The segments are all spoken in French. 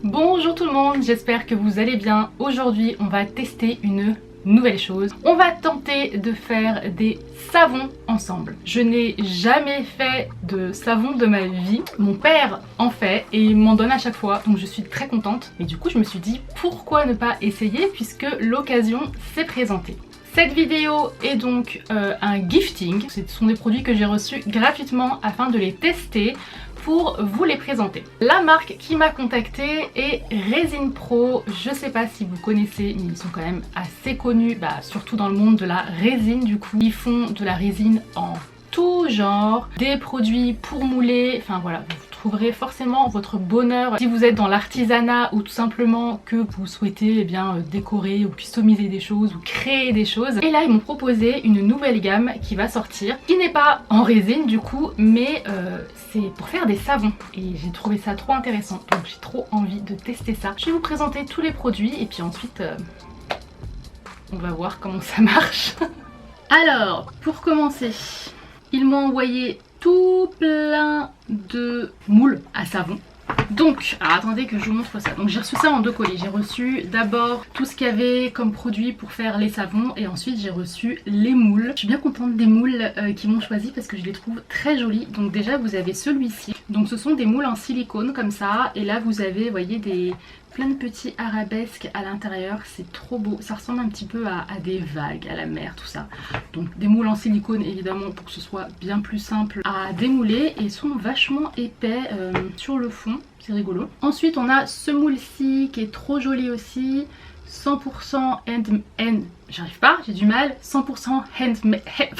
Bonjour tout le monde, j'espère que vous allez bien. Aujourd'hui on va tester une nouvelle chose. On va tenter de faire des savons ensemble. Je n'ai jamais fait de savon de ma vie. Mon père en fait et il m'en donne à chaque fois, donc je suis très contente. Et du coup je me suis dit pourquoi ne pas essayer puisque l'occasion s'est présentée. Cette vidéo est donc un gifting. Ce sont des produits que j'ai reçus gratuitement afin de les tester pour vous les présenter. La marque qui m'a contactée est Resin Pro. Je sais pas si vous connaissez, mais ils sont quand même assez connus, surtout dans le monde de la résine du coup. Ils font de la résine en tout genre, des produits pour mouler, enfin voilà, vous trouverez forcément votre bonheur si vous êtes dans l'artisanat ou tout simplement que vous souhaitez décorer ou customiser des choses ou créer des choses. Et là ils m'ont proposé une nouvelle gamme qui va sortir, qui n'est pas en résine du coup, mais c'est pour faire des savons et j'ai trouvé ça trop intéressant, donc j'ai trop envie de tester ça. Je vais vous présenter tous les produits et puis ensuite on va voir comment ça marche. Alors pour commencer, ils m'ont envoyé tout plein de moules à savon. Donc, alors attendez que je vous montre ça. Donc j'ai reçu ça en deux colis. J'ai reçu d'abord tout ce qu'il y avait comme produit pour faire les savons et ensuite j'ai reçu les moules. Je suis bien contente des moules qu'ils m'ont choisi parce que je les trouve très jolis. Donc déjà vous avez celui-ci. Donc ce sont des moules en silicone comme ça et là vous avez, vous voyez, plein de petits arabesques à l'intérieur, c'est trop beau. Ça ressemble un petit peu à des vagues, à la mer, tout ça. Donc des moules en silicone évidemment pour que ce soit bien plus simple à démouler et ils sont vachement épais sur le fond, c'est rigolo. Ensuite on a ce moule-ci qui est trop joli aussi, 100% j'arrive pas, j'ai du mal, 100% handmade, j'arrive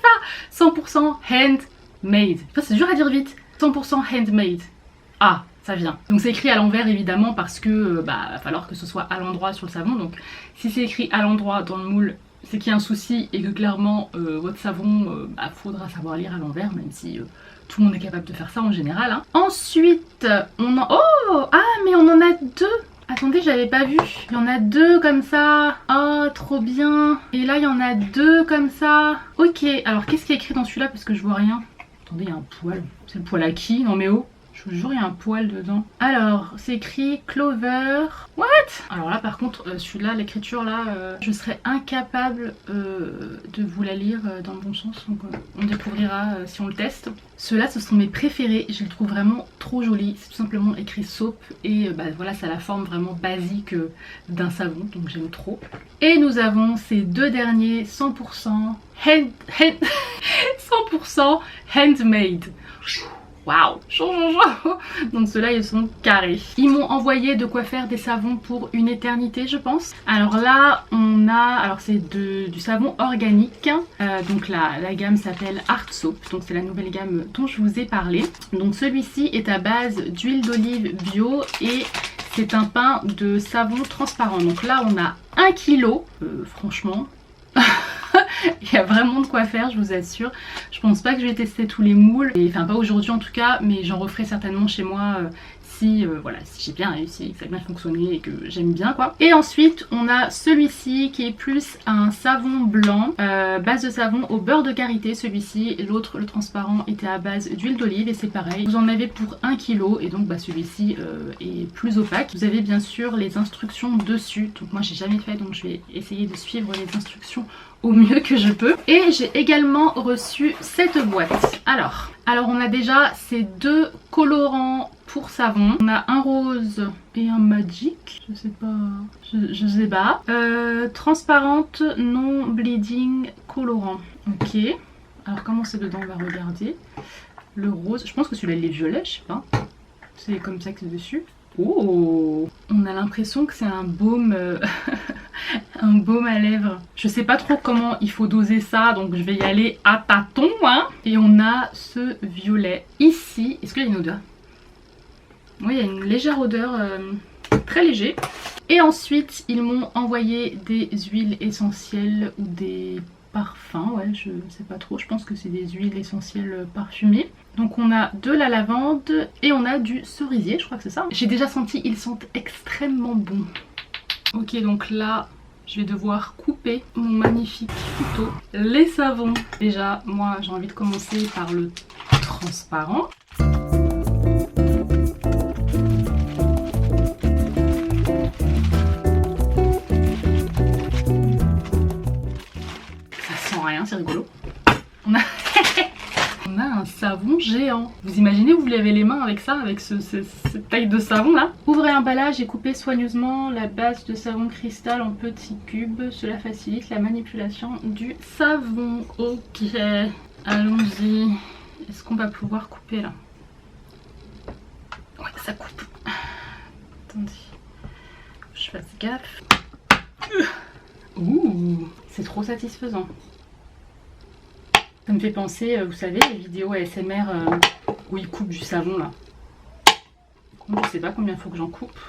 pas, 100% handmade, c'est dur à dire vite, 100% handmade, ah ça vient. Donc c'est écrit à l'envers évidemment parce que va falloir que ce soit à l'endroit sur le savon. Donc si c'est écrit à l'endroit dans le moule, c'est qu'il y a un souci et que clairement votre savon faudra savoir lire à l'envers, même si tout le monde est capable de faire ça en général. Hein. Ensuite on en... Oh ah mais on en a deux. Attendez, j'avais pas vu. Il y en a deux comme ça. Oh, trop bien. Et là, il y en a deux comme ça. Ok, alors qu'est-ce qui est écrit dans celui-là parce que je vois rien. Attendez, il y a un poil. C'est le poil à qui? Non mais oh. Je vous jure, il y a un poil dedans. Alors, c'est écrit Clover. What? Alors là, par contre, celui-là, l'écriture là, je serais incapable de vous la lire dans le bon sens. Donc, on découvrira si on le teste. Ceux-là, ce sont mes préférés. Je les trouve vraiment trop jolis. C'est tout simplement écrit soap. Et voilà, ça a la forme vraiment basique d'un savon. Donc, j'aime trop. Et nous avons ces deux derniers 100% 100% handmade. Waouh, donc ceux-là ils sont carrés. Ils m'ont envoyé de quoi faire des savons pour une éternité je pense. Alors là on a, alors c'est du savon organique. Donc la gamme s'appelle Art Soap. Donc c'est la nouvelle gamme dont je vous ai parlé. Donc celui-ci est à base d'huile d'olive bio et c'est un pain de savon transparent. Donc là on a 1 kg. Franchement... Il y a vraiment de quoi faire, je vous assure. Je pense pas que je vais tester tous les moules, enfin pas aujourd'hui en tout cas, mais j'en referai certainement chez moi si j'ai bien réussi, que ça a bien fonctionné et que j'aime bien quoi. Et ensuite on a celui-ci qui est plus un savon blanc, base de savon au beurre de karité celui-ci. L'autre, le transparent, était à base d'huile d'olive et c'est pareil. Vous en avez pour 1 kg et donc celui-ci est plus opaque. Vous avez bien sûr les instructions dessus, donc moi j'ai jamais fait donc je vais essayer de suivre les instructions au mieux que je peux. Et j'ai également reçu cette boîte. Alors on a déjà ces deux colorants pour savon. On a un rose et un magic. Je sais pas. Transparente non bleeding colorant. Ok. Alors comment c'est dedans, on va regarder. Le rose, je pense que celui-là il est violet, je sais pas. C'est comme ça que c'est dessus. Oh, on a l'impression que c'est un baume un baume à lèvres. Je sais pas trop comment il faut doser ça, donc je vais y aller à tâtons hein. Et on a ce violet ici. Est-ce qu'il y a une odeur? Oui, il y a une légère odeur, très léger. Et ensuite ils m'ont envoyé des huiles essentielles ou des parfums, ouais, je sais pas trop, je pense que c'est des huiles essentielles parfumées. Donc on a de la lavande et on a du cerisier, je crois que c'est ça. J'ai déjà senti, ils sentent extrêmement bons. Ok, donc là je vais devoir couper mon magnifique couteau. Les savons, déjà moi j'ai envie de commencer par le transparent. géant. Vous imaginez, vous lavez les mains avec ça, avec cette taille de savon là. Ouvrez l'emballage et coupez soigneusement la base de savon cristal en petits cubes. Cela facilite la manipulation du savon. Ok, allons-y. Est-ce qu'on va pouvoir couper là? Ouais, ça coupe. Attendez, je fasse gaffe. Ouh, c'est trop satisfaisant. Ça me fait penser, vous savez, les vidéos ASMR où ils coupent du savon là. Je sais pas combien il faut que j'en coupe.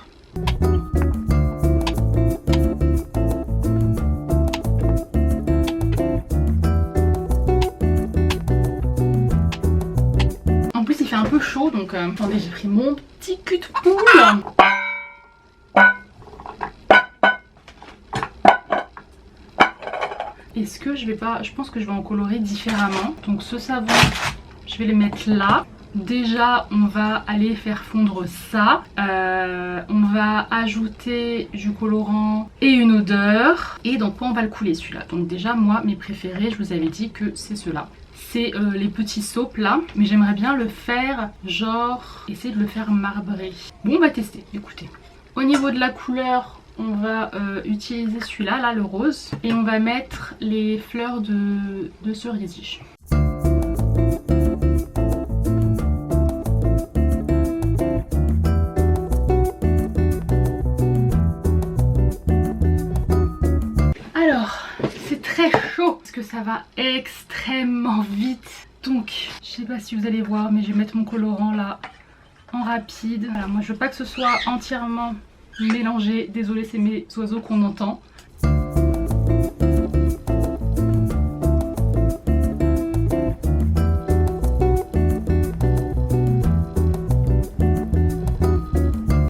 En plus il fait un peu chaud donc attendez, j'ai pris mon petit cul de poule. Est-ce que je vais pas... Je pense que je vais en colorer différemment. Donc ce savon, je vais les mettre là. Déjà, on va aller faire fondre ça. On va ajouter du colorant et une odeur. Et dans quoi on va le couler celui-là? Donc déjà, moi, mes préférés, je vous avais dit que c'est ceux-là. C'est les petits soaps là. Mais j'aimerais bien le faire, genre, essayer de le faire marbré. Bon, on va tester, écoutez. Au niveau de la couleur... On va utiliser celui-là, là, le rose. Et on va mettre les fleurs de cerisier. Alors, c'est très chaud parce que ça va extrêmement vite. Donc, je sais pas si vous allez voir, mais je vais mettre mon colorant là en rapide. Voilà, moi je veux pas que ce soit entièrement... mélangé, désolé c'est mes oiseaux qu'on entend.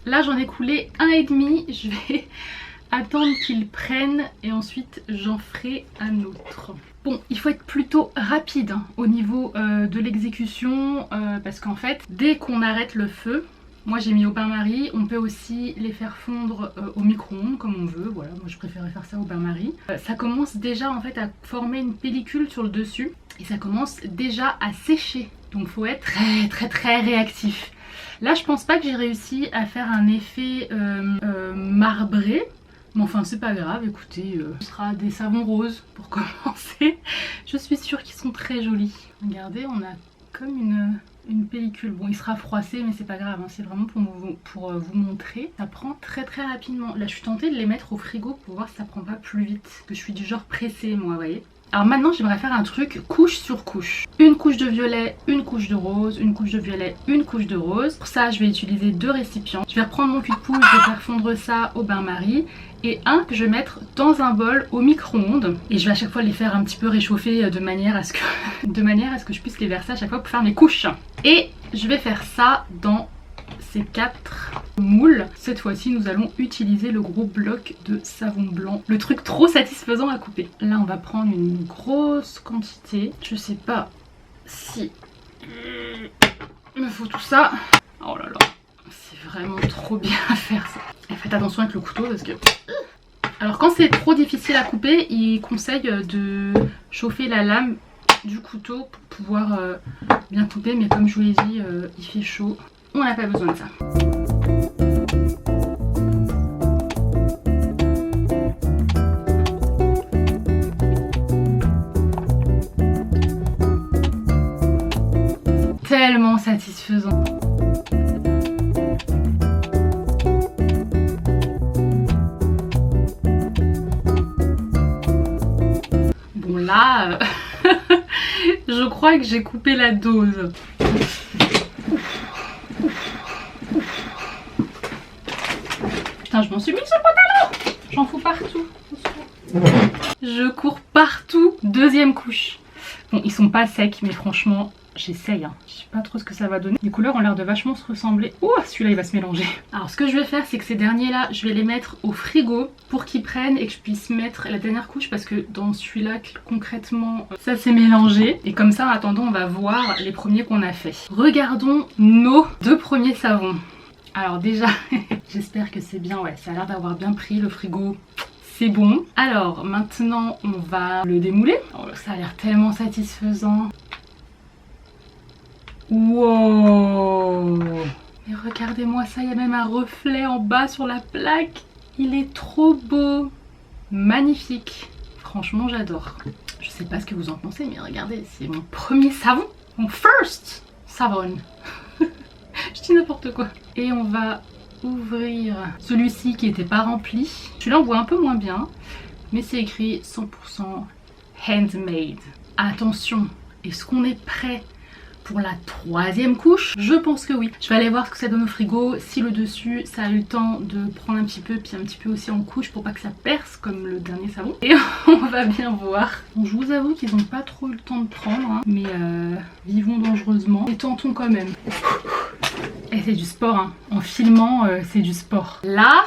Là j'en ai coulé 1,5, je vais attendre qu'ils prennent et ensuite j'en ferai un autre. Bon, il faut être plutôt rapide hein, au niveau de l'exécution parce qu'en fait dès qu'on arrête le feu, moi j'ai mis au bain-marie, on peut aussi les faire fondre au micro-ondes comme on veut, voilà, moi je préférais faire ça au bain-marie. Ça commence déjà en fait à former une pellicule sur le dessus et ça commence déjà à sécher, donc faut être très réactif. Là je pense pas que j'ai réussi à faire un effet marbré, mais enfin c'est pas grave, écoutez, ce sera des savons roses pour commencer. Je suis sûre qu'ils sont très jolis. Regardez, on a comme une pellicule. Bon, il sera froissé, mais c'est pas grave, hein. C'est vraiment pour vous montrer. Ça prend très rapidement. Là, je suis tentée de les mettre au frigo pour voir si ça prend pas plus vite. Parce que je suis du genre pressée, moi, vous voyez. Alors maintenant, j'aimerais faire un truc couche sur couche. Une couche de violet, une couche de rose, une couche de violet, une couche de rose. Pour ça, je vais utiliser 2 récipients. Je vais reprendre mon cul de poule, je vais faire fondre ça au bain-marie. Et un que je vais mettre dans un bol au micro-ondes. Et je vais à chaque fois les faire un petit peu réchauffer de manière à ce que je puisse les verser à chaque fois pour faire mes couches. Et je vais faire ça dans ces 4 moules. Cette fois-ci, nous allons utiliser le gros bloc de savon blanc. Le truc trop satisfaisant à couper. Là, on va prendre une grosse quantité. Je sais pas si il me faut tout ça. Oh là là, c'est vraiment trop bien à faire ça. Et faites attention avec le couteau parce que... Alors quand c'est trop difficile à couper, il conseille de chauffer la lame du couteau pour pouvoir bien couper. Mais comme je vous l'ai dit, il fait chaud. On n'a pas besoin de ça. Tellement satisfaisant. Bon là, je crois que j'ai coupé la dose. Putain, je m'en suis mis sur le pantalon. J'en fous partout. Je cours partout. 2e couche. Bon, ils sont pas secs, mais franchement, j'essaye. Hein. Je sais pas trop ce que ça va donner. Les couleurs ont l'air de vachement se ressembler. Oh, celui-là, il va se mélanger. Alors, ce que je vais faire, c'est que ces derniers-là, je vais les mettre au frigo pour qu'ils prennent et que je puisse mettre la dernière couche parce que dans celui-là, concrètement, ça s'est mélangé. Et comme ça, en attendant, on va voir les premiers qu'on a fait. Regardons nos 2 premiers savons. Alors déjà, j'espère que c'est bien, ouais, ça a l'air d'avoir bien pris le frigo. C'est bon. Alors maintenant, on va le démouler. Oh, ça a l'air tellement satisfaisant. Wow! Et regardez-moi ça, il y a même un reflet en bas sur la plaque. Il est trop beau. Magnifique. Franchement, j'adore. Je sais pas ce que vous en pensez, mais regardez, c'est mon premier savon. Mon first savon. Je dis n'importe quoi. Et on va ouvrir celui-ci qui n'était pas rempli. Celui-là, on voit un peu moins bien, mais c'est écrit 100% handmade. Attention, est-ce qu'on est prêt pour la troisième couche? Je pense que oui. Je vais aller voir ce que ça donne au frigo, si le dessus ça a eu le temps de prendre un petit peu, puis un petit peu aussi en couche pour pas que ça perce comme le dernier savon. Et on va bien voir. Bon, je vous avoue qu'ils n'ont pas trop eu le temps de prendre, hein, mais vivons dangereusement et tentons quand même. Et c'est du sport, hein. En filmant, c'est du sport. Là,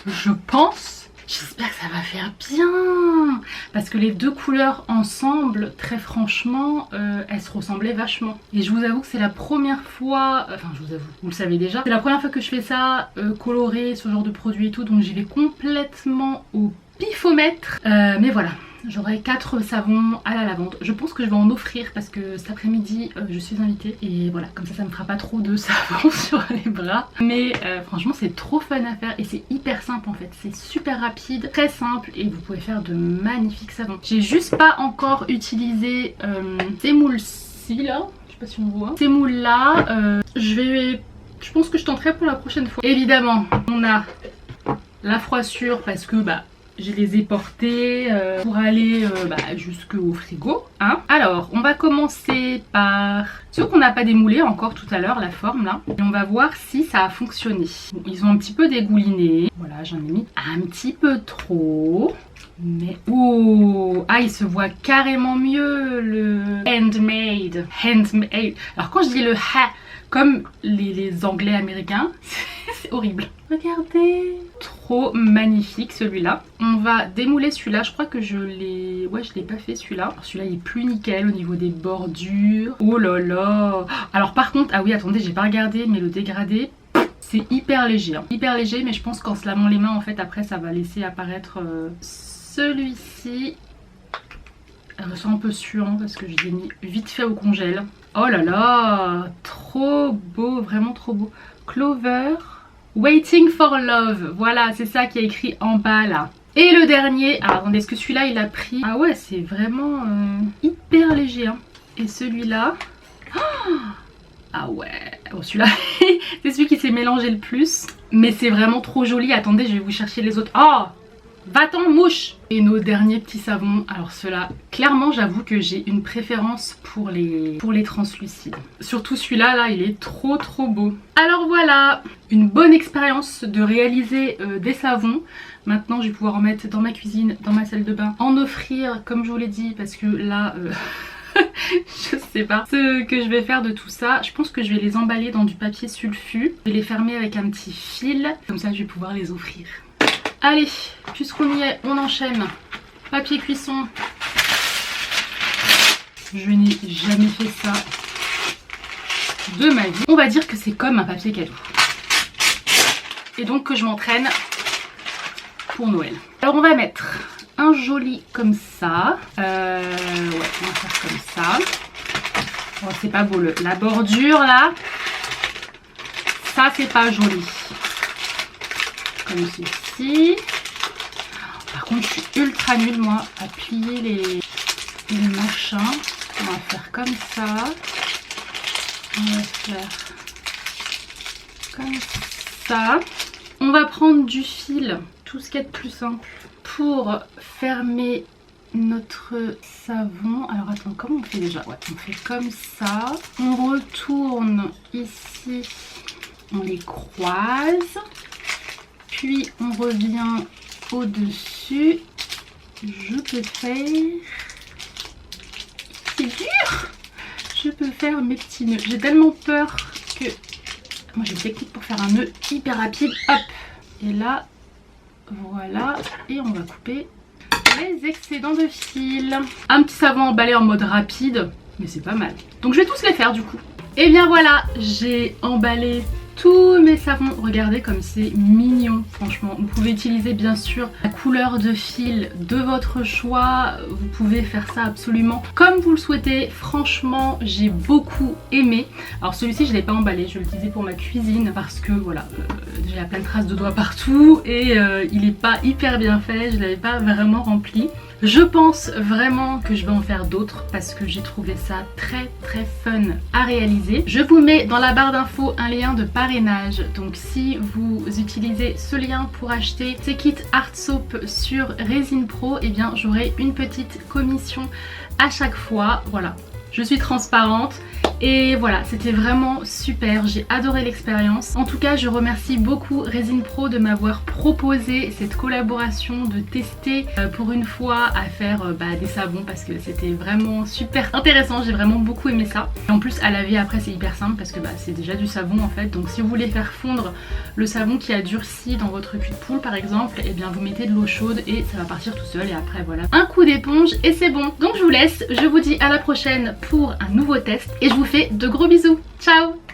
je pense... J'espère que ça va faire bien. Parce que les deux couleurs ensemble, très franchement, elles se ressemblaient vachement. Et je vous avoue que c'est la première fois, enfin je vous avoue, vous le savez déjà, c'est la première fois que je fais ça, coloré, ce genre de produit et tout, donc j'y vais complètement au pifomètre. Mais voilà. J'aurai 4 savons à la lavande. Je pense que je vais en offrir parce que cet après-midi je suis invitée. Et voilà, comme ça me fera pas trop de savon sur les bras. Mais franchement c'est trop fun à faire et c'est hyper simple en fait. C'est super rapide, très simple et vous pouvez faire de magnifiques savons. J'ai juste pas encore utilisé ces moules-ci là. Je sais pas si on voit. Ces moules là, je pense que je tenterai pour la prochaine fois. Évidemment, on a la froissure parce que je les ai portés pour aller jusqu'au frigo. Hein. Alors, on va commencer par ceux qu'on n'a pas démoulés encore tout à l'heure, la forme là. Et on va voir si ça a fonctionné. Bon, ils ont un petit peu dégouliné. Voilà, j'en ai mis un petit peu trop. Mais oh, ah, il se voit carrément mieux le handmade. Handmade. Alors quand je dis le ha, comme les anglais américains, c'est horrible. Regardez, trop magnifique celui-là. On va démouler celui-là. Je crois que je l'ai pas fait celui-là. Celui-là il est plus nickel au niveau des bordures. Oh là là. Alors par contre, ah oui attendez, j'ai pas regardé, mais le dégradé, c'est hyper léger. Hein. Hyper léger, mais je pense qu'en se lavant les mains en fait après ça va laisser apparaître celui-ci. Elle ressent un peu suant parce que je l'ai mis vite fait au congèle. Oh là là, trop beau, vraiment trop beau. Clover, Waiting for Love. Voilà, c'est ça qui est écrit en bas là. Et le dernier, alors attendez, est-ce que celui-là il a pris... Ah ouais, c'est vraiment hyper léger. Hein. Et celui-là... Ah ouais, bon celui-là, c'est celui qui s'est mélangé le plus. Mais c'est vraiment trop joli. Attendez, je vais vous chercher les autres. Oh, va-t'en mouche. Et nos derniers petits savons, alors ceux-là, clairement j'avoue que j'ai une préférence pour les translucides. Surtout celui-là, là, il est trop beau. Alors voilà, une bonne expérience de réaliser des savons. Maintenant je vais pouvoir en mettre dans ma cuisine, dans ma salle de bain, en offrir comme je vous l'ai dit parce que là... je sais pas ce que je vais faire de tout ça. Je pense que je vais les emballer dans du papier sulfu. Je vais les fermer avec un petit fil. Comme ça je vais pouvoir les offrir. Allez, puisqu'on y est, on enchaîne. Papier cuisson. Je n'ai jamais fait ça de ma vie. On va dire que c'est comme un papier cadeau. Et donc que je m'entraîne pour Noël. Alors on va mettre un joli comme ça. Ouais, on va faire comme ça. Bon, c'est pas beau. La bordure là, ça c'est pas joli. Comme ceci. Par contre, je suis ultra nulle moi à plier les machins. On va faire comme ça. On va faire comme ça. On va prendre du fil, tout ce qui est de plus simple, pour fermer notre savon. Alors attends, comment on fait déjà? Ouais, on fait comme ça. On retourne ici, on les croise. Puis on revient au-dessus. Je peux faire... C'est dur! Je peux faire mes petits nœuds. J'ai tellement peur que... Moi j'ai une technique pour faire un nœud hyper rapide. Hop! Et là, voilà. Et on va couper les excédents de fil. Un petit savon emballé en mode rapide. Mais c'est pas mal. Donc je vais tous les faire du coup. Et bien voilà, j'ai emballé tous mes savons. Regardez comme c'est mignon, franchement. Vous pouvez utiliser bien sûr la couleur de fil de votre choix. Vous pouvez faire ça absolument comme vous le souhaitez. Franchement, j'ai beaucoup aimé. Alors celui-ci, je ne l'ai pas emballé. Je vais l'utiliser pour ma cuisine parce que voilà, j'ai plein de traces de doigts partout et il n'est pas hyper bien fait. Je ne l'avais pas vraiment rempli. Je pense vraiment que je vais en faire d'autres parce que j'ai trouvé ça très fun à réaliser. Je vous mets dans la barre d'infos un lien de parrainage. Donc si vous utilisez ce lien pour acheter ces kits Art Soap sur Resin Pro, eh bien j'aurai une petite commission à chaque fois. Voilà, je suis transparente. Et voilà, c'était vraiment super, j'ai adoré l'expérience. En tout cas, je remercie beaucoup Resin Pro de m'avoir proposé cette collaboration, de tester pour une fois à faire des savons parce que c'était vraiment super intéressant, j'ai vraiment beaucoup aimé ça. Et en plus à laver après c'est hyper simple parce que c'est déjà du savon en fait. Donc si vous voulez faire fondre le savon qui a durci dans votre cul de poule par exemple, et bien vous mettez de l'eau chaude et ça va partir tout seul et après voilà, un coup d'éponge et c'est bon. Donc je vous laisse, je vous dis à la prochaine pour un nouveau test et je vous fais de gros bisous. Ciao!